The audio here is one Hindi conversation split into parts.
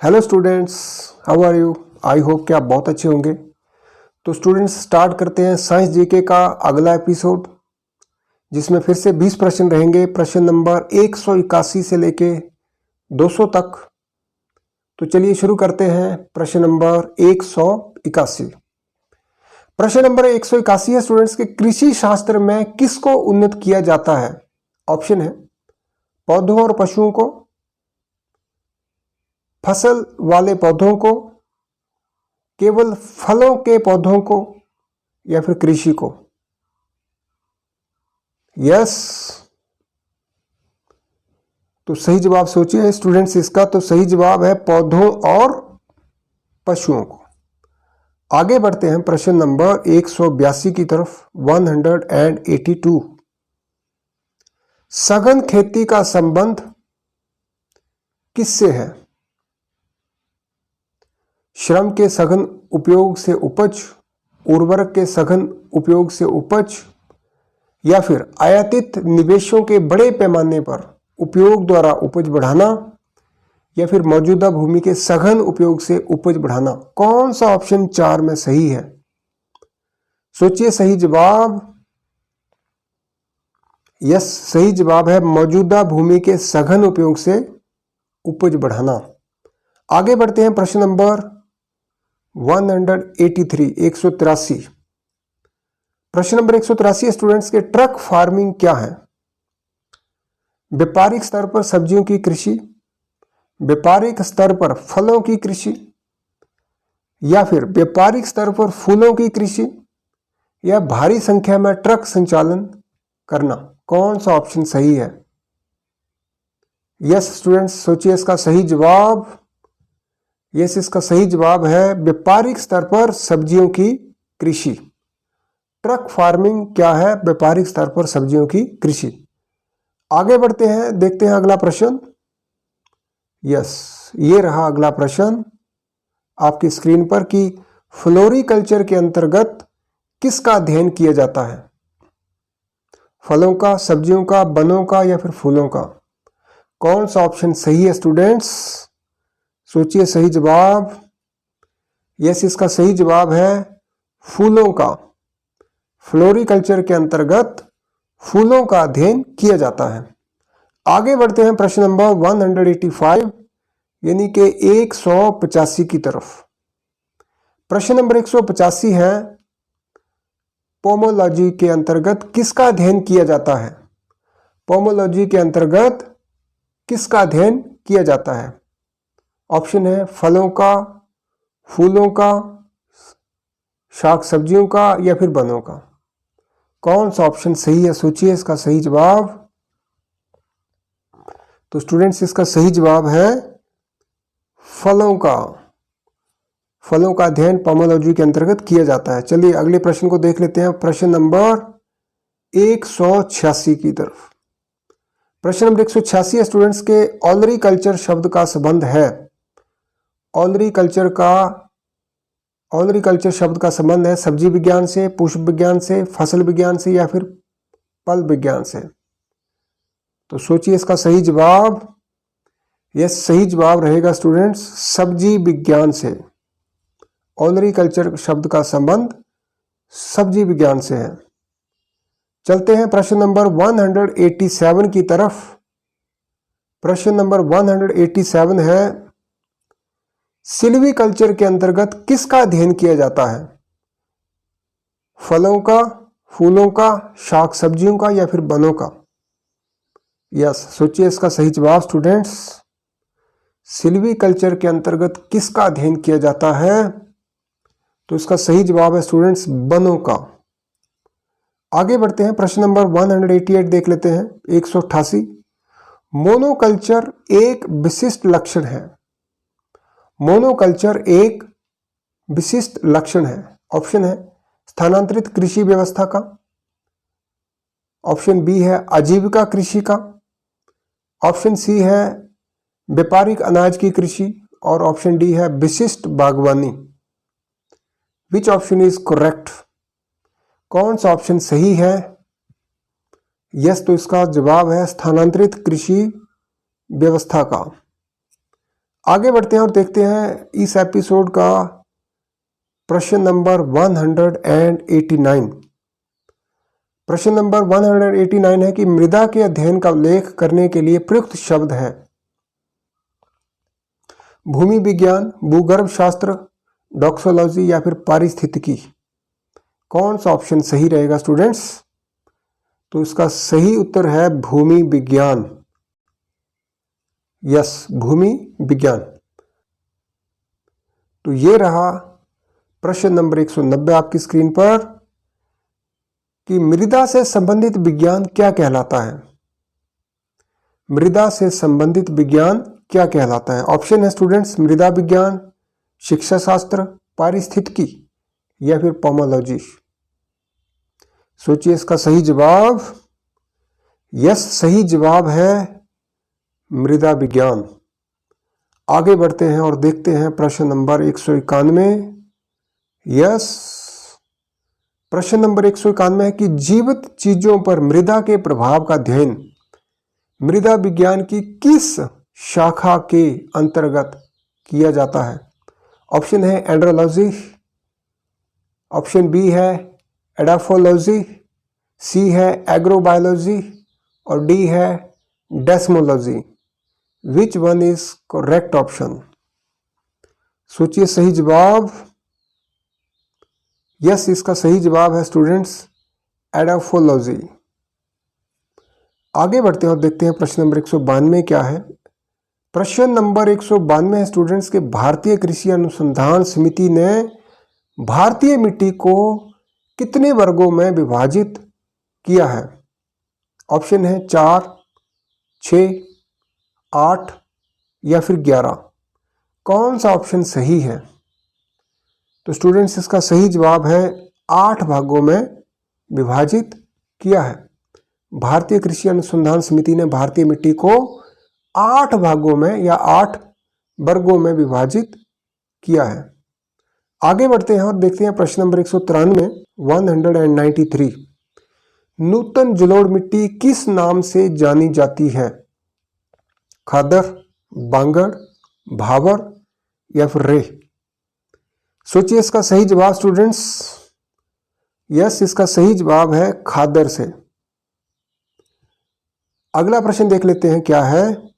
Hello students, how are you. I hope कि आप बहुत अच्छे होंगे। तो स्टूडेंट्स, स्टार्ट करते हैं साइंस जीके का अगला एपिसोड, जिसमें फिर से 20 प्रश्न रहेंगे। प्रश्न नंबर 181 से लेके 200 तक। तो चलिए शुरू करते हैं। प्रश्न नंबर 181। प्रश्न नंबर 181 है स्टूडेंट्स के, कृषि शास्त्र में किसको उन्नत किया जाता है। ऑप्शन है पौधों और पशुओं को, फसल वाले पौधों को, केवल फलों के पौधों को, या फिर कृषि को। यस, तो सही जवाब सोचिए स्टूडेंट्स इसका। तो सही जवाब है पौधों और पशुओं को। आगे बढ़ते हैं प्रश्न नंबर 182 की तरफ। 182। सघन खेती का संबंध किससे है। श्रम के सघन उपयोग से उपज, उर्वरक के सघन उपयोग से उपज, या फिर आयातित निवेशों के बड़े पैमाने पर उपयोग द्वारा उपज बढ़ाना, या फिर मौजूदा भूमि के सघन उपयोग से उपज बढ़ाना। कौन सा ऑप्शन 4 में सही है। सोचिए सही जवाब। यस, सही जवाब है मौजूदा भूमि के सघन उपयोग से उपज बढ़ाना। आगे बढ़ते हैं प्रश्न नंबर 183, 183। प्रश्न नंबर 183 स्टूडेंट्स के, ट्रक फार्मिंग क्या है। व्यापारिक स्तर पर सब्जियों की कृषि, व्यापारिक स्तर पर फलों की कृषि, या फिर व्यापारिक स्तर पर फूलों की कृषि, या भारी संख्या में ट्रक संचालन करना। कौन सा ऑप्शन सही है। यस स्टूडेंट्स, सोचिए इसका सही जवाब। यस, इसका सही जवाब है व्यापारिक स्तर पर सब्जियों की कृषि। ट्रक फार्मिंग क्या है। व्यापारिक स्तर पर सब्जियों की कृषि। आगे बढ़ते हैं, देखते हैं अगला प्रश्न। यस, ये रहा अगला प्रश्न आपकी स्क्रीन पर कि फ्लोरीकल्चर के अंतर्गत किसका अध्ययन किया जाता है। फलों का, सब्जियों का, वनों का, या फिर फूलों का। कौन सा ऑप्शन सही है स्टूडेंट्स। सोचिए सही जवाब। यस, इसका सही जवाब है फूलों का। फ्लोरीकल्चर के अंतर्गत फूलों का अध्ययन किया जाता है। आगे बढ़ते हैं प्रश्न नंबर 185 यानी कि 185 की तरफ। प्रश्न नंबर 185 है, पोमोलॉजी के अंतर्गत किसका अध्ययन किया जाता है। पोमोलॉजी के अंतर्गत किसका अध्ययन किया जाता है। ऑप्शन है फलों का, फूलों का, शाक सब्जियों का, या फिर वनों का। कौन सा ऑप्शन सही है। सोचिए इसका सही जवाब। तो स्टूडेंट्स, इसका सही जवाब है फलों का। फलों का अध्ययन पोमोलॉजी के अंतर्गत किया जाता है। चलिए अगले प्रश्न को देख लेते हैं। प्रश्न नंबर 186 की तरफ। प्रश्न नंबर 186 स्टूडेंट्स के, ऑलरीकल्चर शब्द का संबंध है। ऑलरीकल्चर शब्द का संबंध है सब्जी विज्ञान से, पुष्प विज्ञान से, फसल विज्ञान से, या फिर फल विज्ञान से। तो सोचिए इसका सही जवाब। यह सही जवाब रहेगा स्टूडेंट्स सब्जी विज्ञान से। ऑलरीकल्चर शब्द का संबंध सब्जी विज्ञान से है। चलते हैं प्रश्न नंबर 187 की तरफ। प्रश्न नंबर 187 है, सिल्वीकल्चर के अंतर्गत किसका अध्ययन किया जाता है। फलों का, फूलों का, शाक सब्जियों का, या फिर वनों का। यस, सोचिए इसका सही जवाब स्टूडेंट्स। सिल्वीकल्चर के अंतर्गत किसका अध्ययन किया जाता है। तो इसका सही जवाब है स्टूडेंट्स वनों का। आगे बढ़ते हैं प्रश्न नंबर 188 देख लेते हैं। 188, मोनोकल्चर एक विशिष्ट लक्षण है। मोनोकल्चर एक विशिष्ट लक्षण है। ऑप्शन है स्थानांतरित कृषि व्यवस्था का, ऑप्शन बी है आजीविका कृषि का, ऑप्शन सी है व्यापारिक अनाज की कृषि, और ऑप्शन डी है विशिष्ट बागवानी। Which option is correct. कौन सा ऑप्शन सही है। यस, तो इसका जवाब है स्थानांतरित कृषि व्यवस्था का। आगे बढ़ते हैं और देखते हैं इस एपिसोड का प्रश्न नंबर 189। प्रश्न नंबर 189 है कि मृदा के अध्ययन का उल्लेख करने के लिए प्रयुक्त शब्द है भूमि विज्ञान, भूगर्भ शास्त्र, डॉक्सोलॉजी या फिर पारिस्थितिकी। कौन सा ऑप्शन सही रहेगा स्टूडेंट्स? तो इसका सही उत्तर है भूमि विज्ञान। यस, भूमि विज्ञान। तो ये रहा प्रश्न नंबर 190 आपकी स्क्रीन पर कि मृदा से संबंधित विज्ञान क्या कहलाता है। मृदा से संबंधित विज्ञान क्या कहलाता है? ऑप्शन है स्टूडेंट्स मृदा विज्ञान, शिक्षा शास्त्र, पारिस्थितिकी या फिर पोमोलॉजी। सोचिए इसका सही जवाब। यस, सही जवाब है मृदा विज्ञान। आगे बढ़ते हैं और देखते हैं प्रश्न नंबर 191। यस, प्रश्न नंबर 191 है कि जीवित चीजों पर मृदा के प्रभाव का अध्ययन मृदा विज्ञान की किस शाखा के अंतर्गत किया जाता है? ऑप्शन है एंड्रोलॉजी, ऑप्शन बी है एडाफोलॉजी, सी है एग्रोबायोलॉजी और डी है desmology. Which one is correct option? सोचिए सही जवाब। यस, इसका सही जवाब है स्टूडेंट्स एडाफोलॉजी। आगे बढ़ते हैं और देखते हैं प्रश्न नंबर 192 क्या है। प्रश्न नंबर 192 है स्टूडेंट्स के भारतीय कृषि अनुसंधान समिति ने भारतीय मिट्टी को कितने वर्गों में विभाजित किया है? ऑप्शन है 4, 6, 8 या फिर 11। कौन सा ऑप्शन सही है? तो स्टूडेंट्स इसका सही जवाब है 8 भागों में विभाजित किया है। भारतीय कृषि अनुसंधान समिति ने भारतीय मिट्टी को 8 भागों में या 8 वर्गों में विभाजित किया है। आगे बढ़ते हैं और देखते हैं प्रश्न नंबर 193 नूतन जलोढ़ मिट्टी किस नाम से जानी जाती है? खादर, बांगड़, भाबर या फिर रेह। सोचिए इसका सही जवाब स्टूडेंट्स। यस, इसका सही जवाब है खादर से। अगला प्रश्न देख लेते हैं क्या है।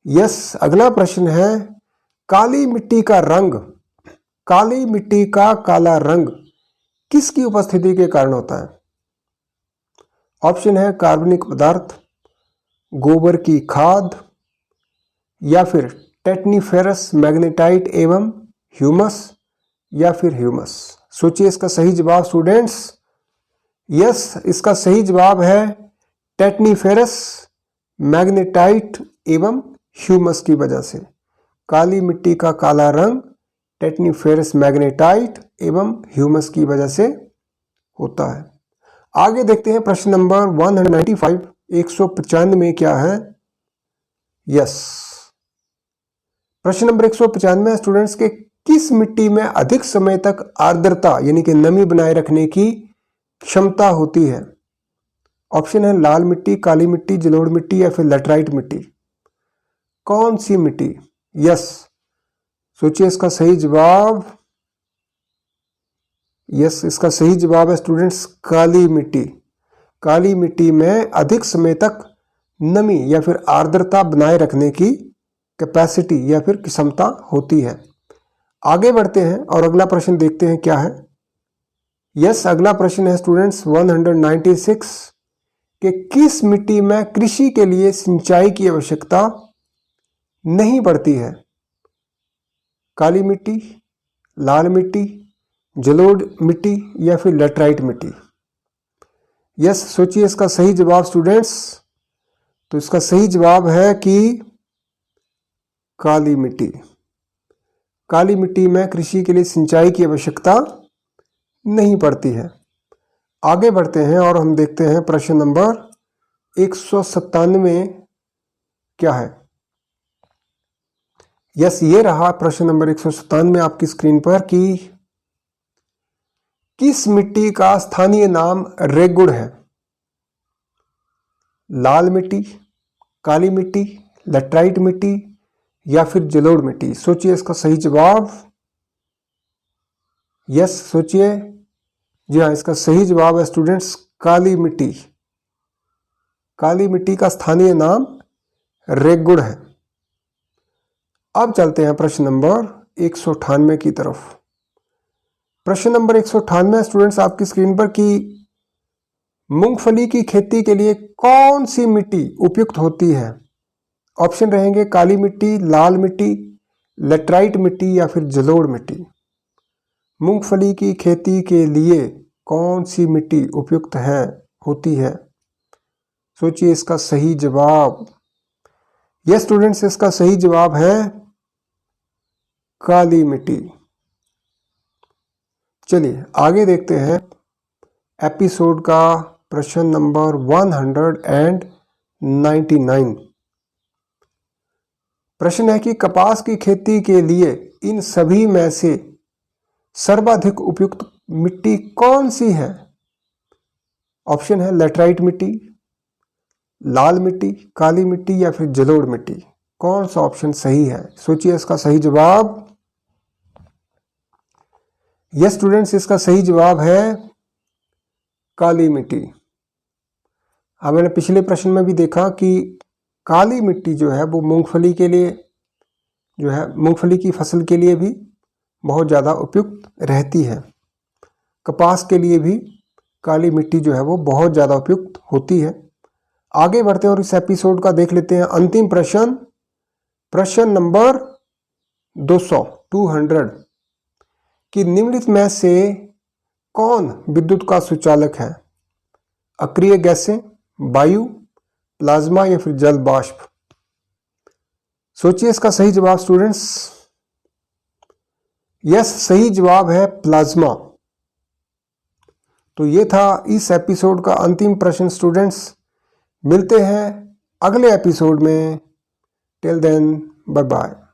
यस, अगला प्रश्न है काली मिट्टी का रंग, काली मिट्टी का काला रंग किसकी उपस्थिति के कारण होता है? ऑप्शन है कार्बनिक पदार्थ, गोबर की खाद या फिर टेटनीफेरस मैग्नेटाइट एवं ह्यूमस या फिर ह्यूमस। सोचिए इसका सही जवाब स्टूडेंट्स। यस, इसका सही जवाब है टेटनीफेरस मैग्नेटाइट एवं ह्यूमस की वजह से। काली मिट्टी का काला रंग टेटनीफेरस मैग्नेटाइट एवं ह्यूमस की वजह से होता है। आगे देखते हैं प्रश्न नंबर 195 195 में क्या है। यस, प्रश्न नंबर 195 स्टूडेंट्स के किस मिट्टी में अधिक समय तक आर्द्रता यानी कि नमी बनाए रखने की क्षमता होती है? ऑप्शन है लाल मिट्टी, काली मिट्टी, जलोढ़ मिट्टी या फिर लैटराइट मिट्टी। कौन सी मिट्टी? यस, सोचिए इसका सही जवाब। यस, इसका सही जवाब है स्टूडेंट्स काली मिट्टी। काली मिट्टी में अधिक समय तक नमी या फिर आर्द्रता बनाए रखने की कैपेसिटी या फिर क्षमता होती है। आगे बढ़ते हैं और अगला प्रश्न देखते हैं क्या है। यस, अगला प्रश्न है स्टूडेंट्स 196 कि किस मिट्टी में कृषि के लिए सिंचाई की आवश्यकता नहीं पड़ती है? काली मिट्टी, लाल मिट्टी, जलोढ़ मिट्टी या फिर लैटराइट मिट्टी। यस, सोचिए इसका सही जवाब स्टूडेंट्स। तो इसका सही जवाब है कि काली मिट्टी। काली मिट्टी में कृषि के लिए सिंचाई की आवश्यकता नहीं पड़ती है। आगे बढ़ते हैं और हम देखते हैं प्रश्न नंबर 197 क्या है। यस, ये रहा प्रश्न नंबर 197 आपकी स्क्रीन पर कि किस मिट्टी का स्थानीय नाम रेगुड़ है? लाल मिट्टी, काली मिट्टी, लैटराइट मिट्टी या फिर जलोढ़ मिट्टी? सोचिए इसका सही जवाब। यस, सोचिए। जी हाँ, इसका सही जवाब है स्टूडेंट्स काली मिट्टी। काली मिट्टी का स्थानीय नाम रेगुड़ है। अब चलते हैं प्रश्न नंबर 198 की तरफ। प्रश्न नंबर 198 स्टूडेंट्स आपकी स्क्रीन पर कि मूंगफली की खेती के लिए कौन सी मिट्टी उपयुक्त होती है? ऑप्शन रहेंगे काली मिट्टी, लाल मिट्टी, लेटराइट मिट्टी या फिर जलोढ़ मिट्टी। मूंगफली की खेती के लिए कौन सी मिट्टी उपयुक्त होती है? सोचिए इसका सही जवाब। यस स्टूडेंट्स, इसका सही जवाब है काली मिट्टी। चलिए आगे देखते हैं एपिसोड का प्रश्न नंबर 199। प्रश्न है कि कपास की खेती के लिए इन सभी में से सर्वाधिक उपयुक्त मिट्टी कौन सी है? ऑप्शन है लेटराइट मिट्टी, लाल मिट्टी, काली मिट्टी या फिर जलोढ़ मिट्टी। कौन सा ऑप्शन सही है? सोचिए इसका सही जवाब। यस स्टूडेंट्स, इसका सही जवाब है काली मिट्टी। अब मैंने पिछले प्रश्न में भी देखा कि काली मिट्टी जो है वो मूंगफली के लिए जो है मूंगफली की फसल के लिए भी बहुत ज़्यादा उपयुक्त रहती है। कपास के लिए भी काली मिट्टी जो है वो बहुत ज़्यादा उपयुक्त होती है। आगे बढ़ते हैं और इस एपिसोड का देख लेते हैं अंतिम प्रश्न, प्रश्न नंबर 200 कि निम्नलिखित में से कौन विद्युत का सुचालक है? अक्रिय गैसें, वायु, प्लाज्मा या फिर जल वाष्प? सोचिए इसका सही जवाब स्टूडेंट्स। यस, सही जवाब है प्लाज्मा। तो ये था इस एपिसोड का अंतिम प्रश्न स्टूडेंट्स। मिलते हैं अगले एपिसोड में। Till then, bye bye.